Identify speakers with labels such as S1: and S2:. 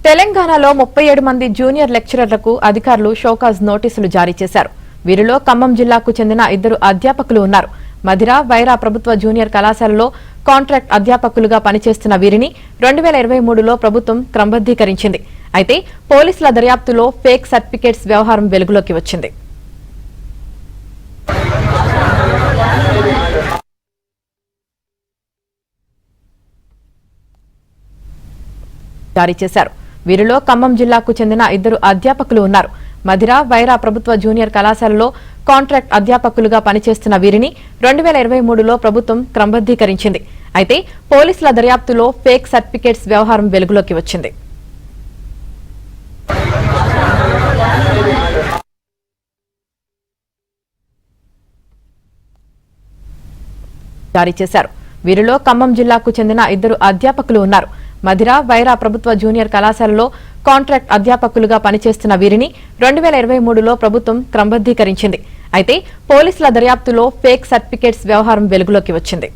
S1: తెలంగాణలో 37 మంది జూనియర్ లెక్చరర్లకు అధికారులు షోకాజ్ నోటీసులు జారీ చేశారు. వీరిలో ఖమ్మం జిల్లాకు చెందిన 2 అధ్యాపకులు ఉన్నారు. మధిర వైరా ప్రభుత్వ జూనియర్ కళాశాలలో కాంట్రాక్ట్ అధ్యాపకులుగా పనిచేస్తున్న వీరిని 2023లో ప్రభుత్వం క్రమబద్దీకరించింది. అయితే పోలీసుల దర్యాప్తులో ఫేక్ సర్టిఫికేట్స్ వ్యవహారం వెలుగులోకి వచ్చింది. జారీ చేశారు. వీరిలో ఖమ్మం జిల్లాకు చెందిన 2 అధ్యాపకులు ఉన్నారు. మధిర వైరా ప్రభుత్వ జూనియర్ కళాశాలలో కాంట్రాక్ట్ అధ్యాపకులుగా పనిచేస్తున్న వీరిని 2023లో ప్రభుత్వం క్రమబద్దీకరించింది. అయితే పోలీసుల దర్యాప్తులో ఫేక్ సర్టిఫికేట్స్ వ్యవహారం వెలుగులోకి వచ్చింది. జారీ చేశారు. వీరిలో ఖమ్మం జిల్లాకు చెందిన 2 అధ్యాపకులు ఉన్నారు. మధిర వైరా ప్రభుత్వ జూనియర్ కళాశాలలో కాంట్రాక్ట్ అధ్యాపకులుగా పనిచేస్తున్న వీరిని 2023లో ప్రభుత్వం క్రమబద్దీకరించింది. అయితే పోలీసుల దర్యాప్తులో ఫేక్ సర్టిఫికేట్స్ వ్యవహారం వెలుగులోకి వచ్చింది.